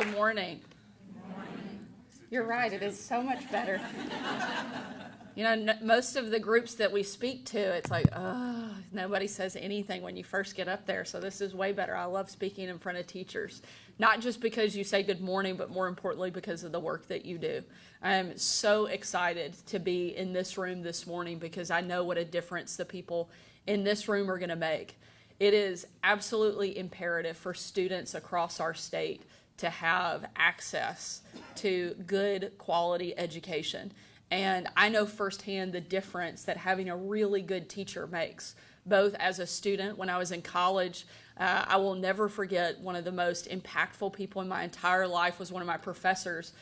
good morning. Good morning. You're right, it is so much better. You know, most of the groups that we speak to, it's like, oh, nobody says anything when you first get up there. So this is way better. I love speaking in front of teachers, not just because you say good morning, but more importantly, because of the work that you do. I am so excited to be in this room this morning because I know what a difference the people in this room are going to make. It is absolutely imperative for students across our state to have access to good quality education. And I know firsthand the difference that having a really good teacher makes, both as a student. When I was in college, I will never forget one of the most impactful people in my entire life was one of my professors.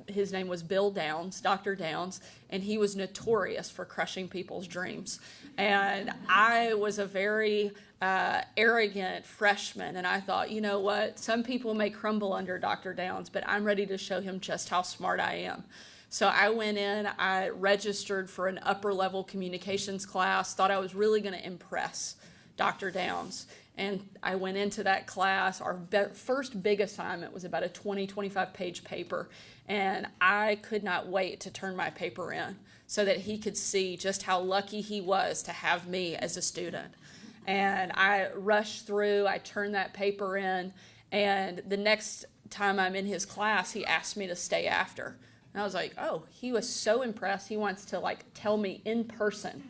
His name was Bill Downs, Dr. Downs, and he was notorious for crushing people's dreams. And I was a very arrogant freshman, and I thought, you know what, some people may crumble under Dr. Downs, but I'm ready to show him just how smart I am. So I went in, I registered for an upper level communications class, thought I was really going to impress Dr. Downs. And I went into that class. Our first big assignment was about a 25 page paper. And I could not wait to turn my paper in so that he could see just how lucky he was to have me as a student. And I rushed through, I turned that paper in, and the next time I'm in his class, he asked me to stay after. And I was like, oh, he was so impressed. He wants to tell me in person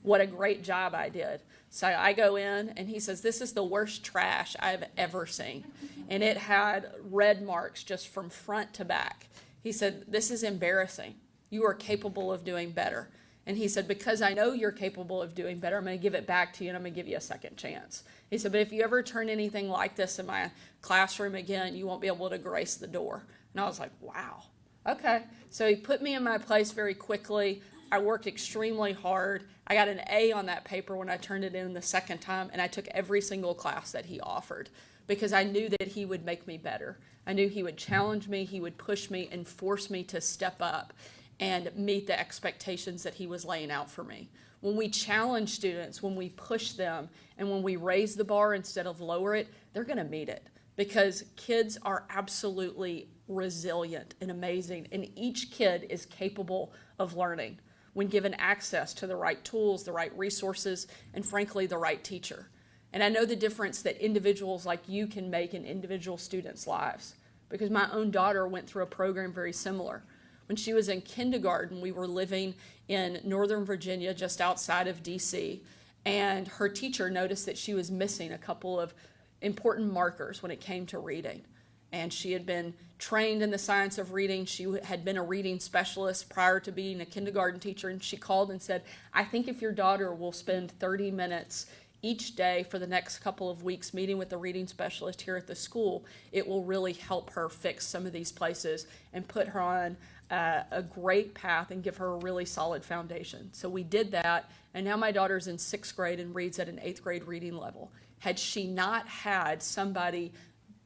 what a great job I did. So I go in and he says, this is the worst trash I've ever seen. And it had red marks just from front to back. He said, this is embarrassing. You are capable of doing better. And he said, because I know you're capable of doing better, I'm going to give it back to you and I'm going to give you a second chance. He said, but if you ever turn anything like this in my classroom again, you won't be able to grace the door. And I was like, wow. Okay, so he put me in my place very quickly. I worked extremely hard. I got an A on that paper when I turned it in the second time, and I took every single class that he offered because I knew that he would make me better. I knew he would challenge me, he would push me and force me to step up and meet the expectations that he was laying out for me. When we challenge students, when we push them, and when we raise the bar instead of lower it, they're going to meet it because kids are absolutely resilient and amazing, and each kid is capable of learning when given access to the right tools, the right resources, and frankly, the right teacher. And I know the difference that individuals like you can make in individual students' lives because my own daughter went through a program very similar. When she was in kindergarten, we were living in Northern Virginia, just outside of DC, and her teacher noticed that she was missing a couple of important markers when it came to reading. And she had been trained in the science of reading. She had been a reading specialist prior to being a kindergarten teacher. And she called and said, I think if your daughter will spend 30 minutes each day for the next couple of weeks meeting with the reading specialist here at the school, it will really help her fix some of these places and put her on a great path and give her a really solid foundation. So we did that. And now my daughter's in 6th grade and reads at an 8th grade reading level. Had she not had somebody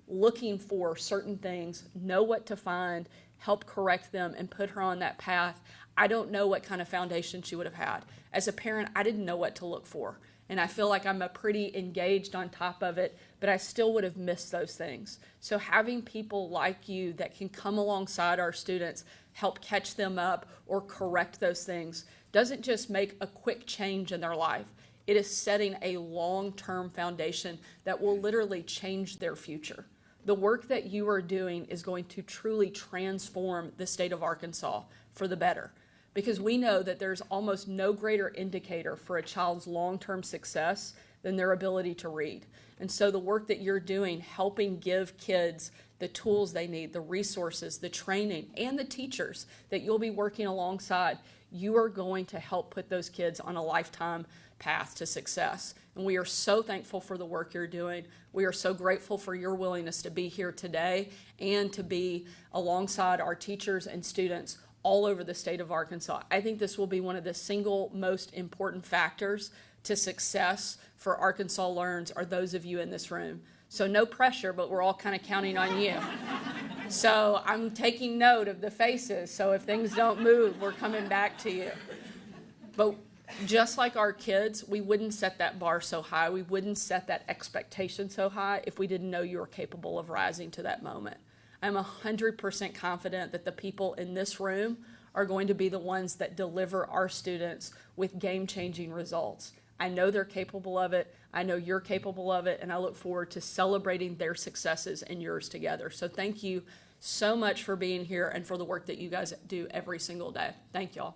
looking for certain things, know what to find, help correct them, and put her on that path, I don't know what kind of foundation she would have had. As a parent, I didn't know what to look for. And I feel like I'm a pretty engaged on top of it, but I still would have missed those things. So having people like you that can come alongside our students, help catch them up or correct those things, doesn't just make a quick change in their life. It is setting a long-term foundation that will literally change their future. The work that you are doing is going to truly transform the state of Arkansas for the better, because we know that there's almost no greater indicator for a child's long-term success than their ability to read. And so the work that you're doing, helping give kids the tools they need, the resources, the training, and the teachers that you'll be working alongside, you are going to help put those kids on a lifetime path to success. And we are so thankful for the work you're doing. We are so grateful for your willingness to be here today and to be alongside our teachers and students all over the state of Arkansas. I think this will be one of the single most important factors to success for Arkansas Learns are those of you in this room. So no pressure, but we're all kind of counting on you. So I'm taking note of the faces. So if things don't move, we're coming back to you. But just like our kids, we wouldn't set that bar so high. We wouldn't set that expectation so high if we didn't know you were capable of rising to that moment. I'm 100% confident that the people in this room are going to be the ones that deliver our students with game-changing results. I know they're capable of it. I know you're capable of it, and I look forward to celebrating their successes and yours together. So thank you so much for being here and for the work that you guys do every single day. Thank y'all.